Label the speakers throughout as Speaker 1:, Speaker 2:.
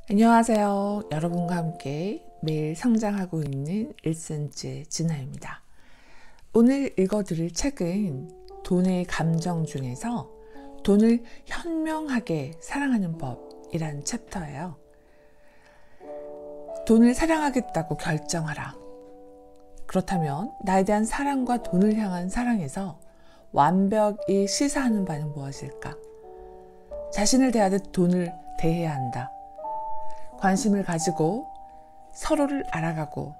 Speaker 1: 안녕하세요. 여러분과 함께 매일 성장하고 있는 1cm의 진아입니다. 오늘 읽어드릴 책은 돈의 감정 중에서 돈을 현명하게 사랑하는 법이라는 챕터예요. 돈을 사랑하겠다고 결정하라. 그렇다면 나에 대한 사랑과 돈을 향한 사랑에서 완벽히 시사하는 바는 무엇일까? 자신을 대하듯 돈을 대해야 한다. 관심을 가지고 서로를 알아가고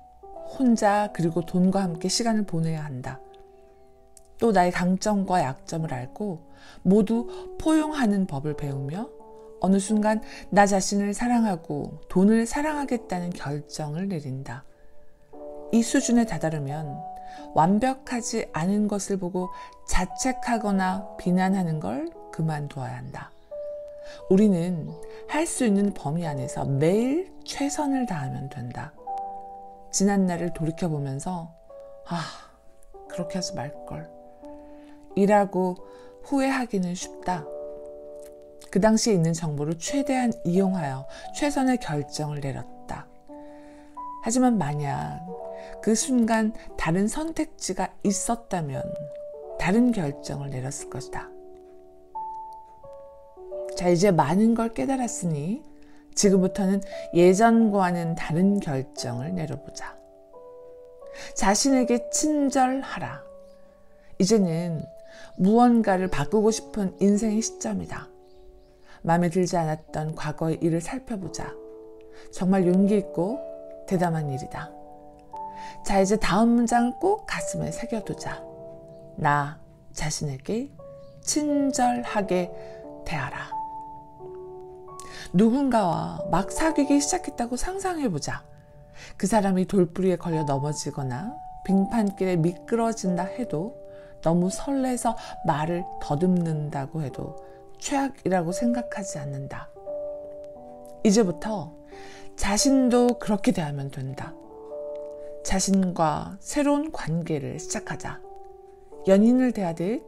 Speaker 1: 혼자 그리고 돈과 함께 시간을 보내야 한다. 또 나의 강점과 약점을 알고 모두 포용하는 법을 배우며 어느 순간 나 자신을 사랑하고 돈을 사랑하겠다는 결정을 내린다. 이 수준에 다다르면 완벽하지 않은 것을 보고 자책하거나 비난하는 걸 그만두어야 한다. 우리는 할 수 있는 범위 안에서 매일 최선을 다하면 된다. 지난 날을 돌이켜보면서 그렇게 하지 말걸 이라고 후회하기는 쉽다. 그 당시에 있는 정보를 최대한 이용하여 최선의 결정을 내렸다. 하지만 만약 그 순간 다른 선택지가 있었다면 다른 결정을 내렸을 것이다. 자, 이제 많은 걸 깨달았으니 지금부터는 예전과는 다른 결정을 내려보자. 자신에게 친절하라. 이제는 무언가를 바꾸고 싶은 인생의 시점이다. 마음에 들지 않았던 과거의 일을 살펴보자. 정말 용기 있고 대담한 일이다. 자, 이제 다음 문장을 꼭 가슴에 새겨두자. 나 자신에게 친절하게 대하라. 누군가와 막 사귀기 시작했다고 상상해보자. 그 사람이 돌부리에 걸려 넘어지거나 빙판길에 미끄러진다 해도 너무 설레서 말을 더듬는다고 해도 최악이라고 생각하지 않는다. 이제부터 자신도 그렇게 대하면 된다. 자신과 새로운 관계를 시작하자. 연인을 대하듯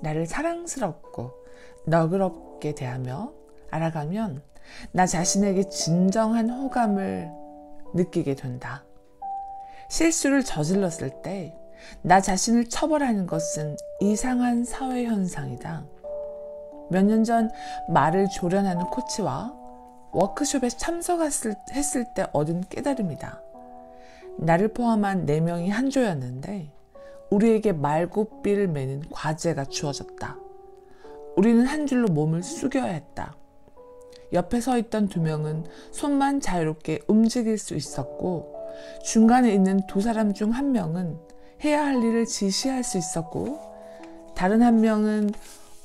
Speaker 1: 나를 사랑스럽고 너그럽게 대하며 알아가면 나 자신에게 진정한 호감을 느끼게 된다. 실수를 저질렀을 때 나 자신을 처벌하는 것은 이상한 사회 현상이다. 몇 년 전 말을 조련하는 코치와 워크숍에 참석했을 때 얻은 깨달음이다. 나를 포함한 4명이 한 조였는데 우리에게 말고삐를 매는 과제가 주어졌다. 우리는 한 줄로 몸을 숙여야 했다. 옆에 서 있던 2명은 손만 자유롭게 움직일 수 있었고 중간에 있는 2사람 중 1명은 해야 할 일을 지시할 수 있었고 다른 1명은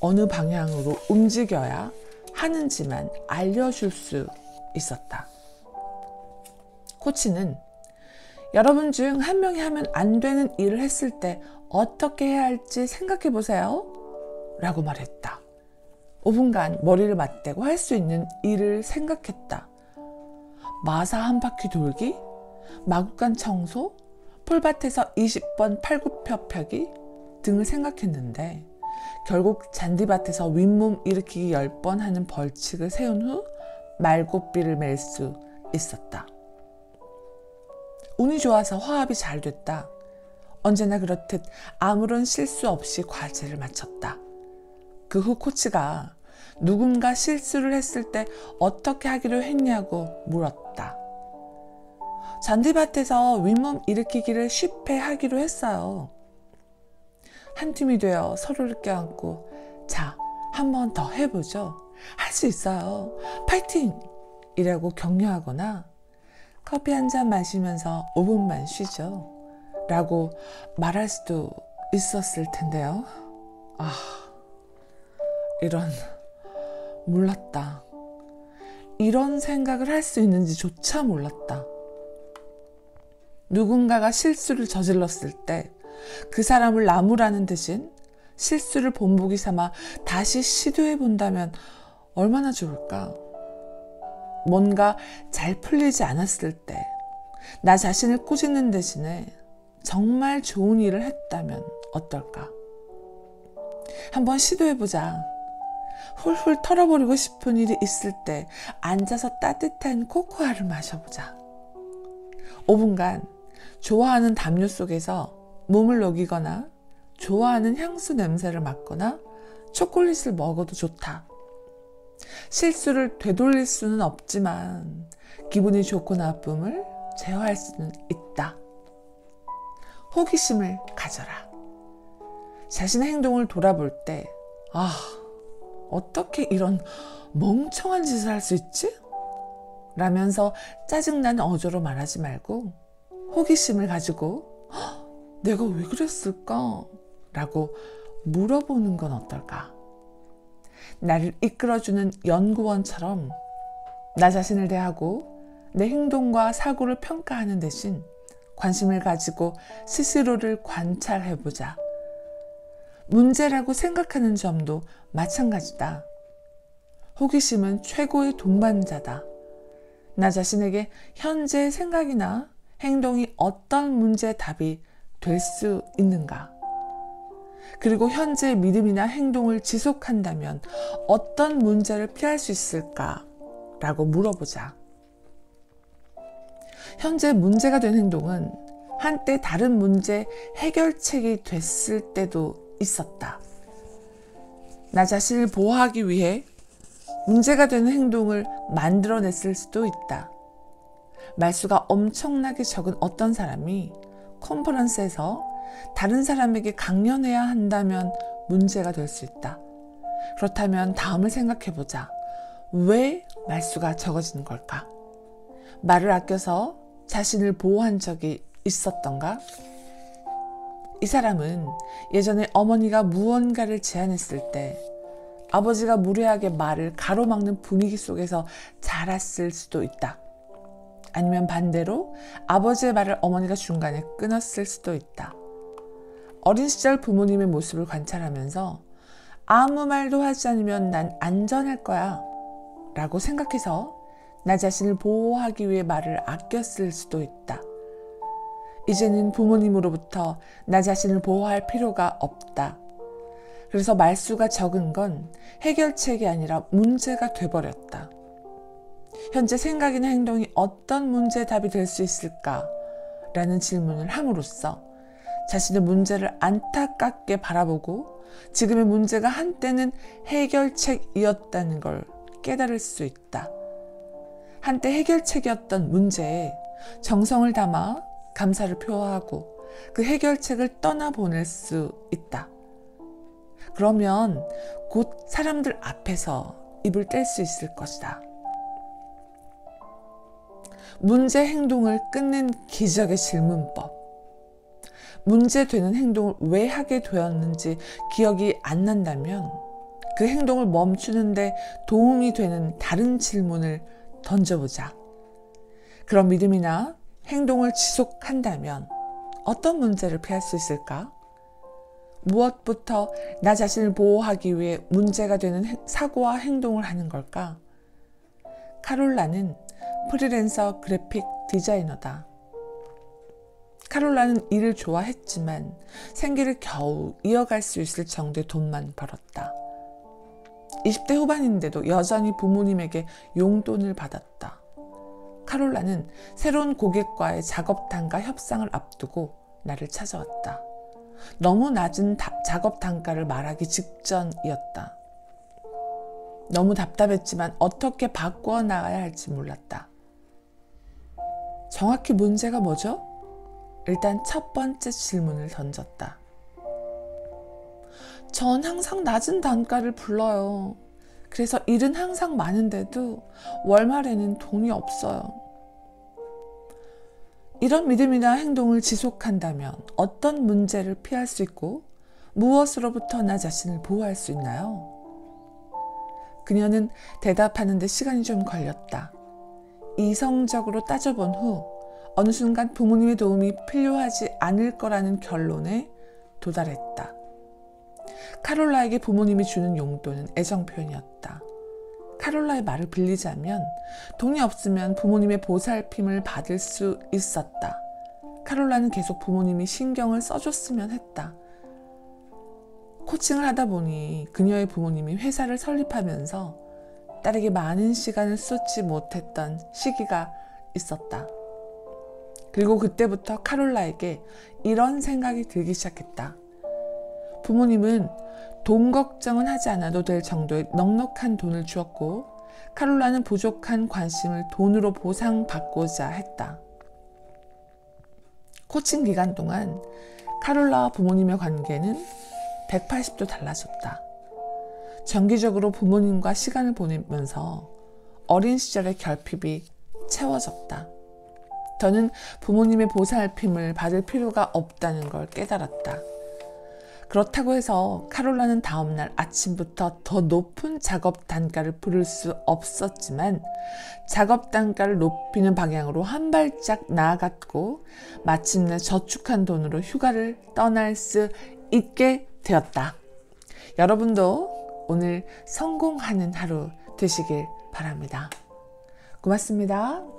Speaker 1: 어느 방향으로 움직여야 하는지만 알려줄 수 있었다. 코치는 여러분 중 1명이 하면 안 되는 일을 했을 때 어떻게 해야 할지 생각해 보세요 라고 말했다. 5분간 머리를 맞대고 할 수 있는 일을 생각했다. 마사 한 바퀴 돌기, 마구간 청소, 풀밭에서 20번 팔굽혀 펴기 등을 생각했는데 결국 잔디밭에서 윗몸 일으키기 10번 하는 벌칙을 세운 후 말고삐를 맬 수 있었다. 운이 좋아서 화합이 잘 됐다. 언제나 그렇듯 아무런 실수 없이 과제를 마쳤다. 그 후 코치가 누군가 실수를 했을 때 어떻게 하기로 했냐고 물었다. 잔디밭에서 윗몸 일으키기를 쉽게 하기로 했어요. 한 팀이 되어 서로를 껴안고 자, 한 번 더 해보죠. 할 수 있어요. 파이팅! 이라고 격려하거나 커피 한 잔 마시면서 5분만 쉬죠. 라고 말할 수도 있었을 텐데요. 몰랐다. 이런 생각을 할 수 있는지조차 몰랐다. 누군가가 실수를 저질렀을 때 그 사람을 나무라는 대신 실수를 본보기 삼아 다시 시도해 본다면 얼마나 좋을까? 뭔가 잘 풀리지 않았을 때 나 자신을 꾸짖는 대신에 정말 좋은 일을 했다면 어떨까? 한번 시도해보자. 훌훌 털어버리고 싶은 일이 있을 때 앉아서 따뜻한 코코아를 마셔보자. 5분간 좋아하는 담요 속에서 몸을 녹이거나 좋아하는 향수 냄새를 맡거나 초콜릿을 먹어도 좋다. 실수를 되돌릴 수는 없지만 기분이 좋고 나쁨을 제어할 수는 있다. 호기심을 가져라. 자신의 행동을 돌아볼 때 어떻게 이런 멍청한 짓을 할 수 있지? 라면서 짜증나는 어조로 말하지 말고 호기심을 가지고 내가 왜 그랬을까? 라고 물어보는 건 어떨까? 나를 이끌어주는 연구원처럼 나 자신을 대하고 내 행동과 사고를 평가하는 대신 관심을 가지고 스스로를 관찰해보자. 문제라고 생각하는 점도 마찬가지다. 호기심은 최고의 동반자다. 나 자신에게 현재의 생각이나 행동이 어떤 문제의 답이 될 수 있는가? 그리고 현재의 믿음이나 행동을 지속한다면 어떤 문제를 피할 수 있을까? 라고 물어보자. 현재 문제가 된 행동은 한때 다른 문제 해결책이 됐을 때도 있었다. 나 자신을 보호하기 위해 문제가 되는 행동을 만들어냈을 수도 있다. 말수가 엄청나게 적은 어떤 사람이 컨퍼런스에서 다른 사람에게 강연해야 한다면 문제가 될 수 있다. 그렇다면 다음을 생각해보자. 왜 말수가 적어지는 걸까? 말을 아껴서 자신을 보호한 적이 있었던가? 이 사람은 예전에 어머니가 무언가를 제안했을 때 아버지가 무례하게 말을 가로막는 분위기 속에서 자랐을 수도 있다. 아니면 반대로 아버지의 말을 어머니가 중간에 끊었을 수도 있다. 어린 시절 부모님의 모습을 관찰하면서 아무 말도 하지 않으면 난 안전할 거야 라고 생각해서 나 자신을 보호하기 위해 말을 아꼈을 수도 있다. 이제는 부모님으로부터 나 자신을 보호할 필요가 없다. 그래서 말수가 적은 건 해결책이 아니라 문제가 돼버렸다. 현재 생각이나 행동이 어떤 문제의 답이 될 수 있을까? 라는 질문을 함으로써 자신의 문제를 안타깝게 바라보고 지금의 문제가 한때는 해결책이었다는 걸 깨달을 수 있다. 한때 해결책이었던 문제에 정성을 담아 감사를 표하고 그 해결책을 떠나보낼 수 있다. 그러면 곧 사람들 앞에서 입을 뗄 수 있을 것이다. 문제 행동을 끊는 기적의 질문법. 문제되는 행동을 왜 하게 되었는지 기억이 안 난다면 그 행동을 멈추는데 도움이 되는 다른 질문을 던져보자. 그런 믿음이나 행동을 지속한다면 어떤 문제를 피할 수 있을까? 무엇부터 나 자신을 보호하기 위해 문제가 되는 사고와 행동을 하는 걸까? 카롤라는 프리랜서 그래픽 디자이너다. 카롤라는 일을 좋아했지만 생계를 겨우 이어갈 수 있을 정도의 돈만 벌었다. 20대 후반인데도 여전히 부모님에게 용돈을 받았다. 카롤라는 새로운 고객과의 작업 단가 협상을 앞두고 나를 찾아왔다. 너무 낮은 작업 단가를 말하기 직전이었다. 너무 답답했지만 어떻게 바꿔 나가야 할지 몰랐다. 정확히 문제가 뭐죠? 일단 첫 번째 질문을 던졌다. 전 항상 낮은 단가를 불러요. 그래서 일은 항상 많은데도 월말에는 돈이 없어요. 이런 믿음이나 행동을 지속한다면 어떤 문제를 피할 수 있고 무엇으로부터 나 자신을 보호할 수 있나요? 그녀는 대답하는데 시간이 좀 걸렸다. 이성적으로 따져본 후 어느 순간 부모님의 도움이 필요하지 않을 거라는 결론에 도달했다. 카롤라에게 부모님이 주는 용돈은 애정 표현이었다. 카롤라의 말을 빌리자면 돈이 없으면 부모님의 보살핌을 받을 수 있었다. 카롤라는 계속 부모님이 신경을 써줬으면 했다. 코칭을 하다 보니 그녀의 부모님이 회사를 설립하면서 딸에게 많은 시간을 쏟지 못했던 시기가 있었다. 그리고 그때부터 카롤라에게 이런 생각이 들기 시작했다. 부모님은 돈 걱정은 하지 않아도 될 정도의 넉넉한 돈을 주었고 카롤라는 부족한 관심을 돈으로 보상받고자 했다. 코칭 기간 동안 카롤라와 부모님의 관계는 180도 달라졌다. 정기적으로 부모님과 시간을 보내면서 어린 시절의 결핍이 채워졌다. 더는 부모님의 보살핌을 받을 필요가 없다는 걸 깨달았다. 그렇다고 해서 카롤라는 다음날 아침부터 더 높은 작업 단가를 부를 수 없었지만 작업 단가를 높이는 방향으로 한 발짝 나아갔고 마침내 저축한 돈으로 휴가를 떠날 수 있게 되었다. 여러분도 오늘 성공하는 하루 되시길 바랍니다. 고맙습니다.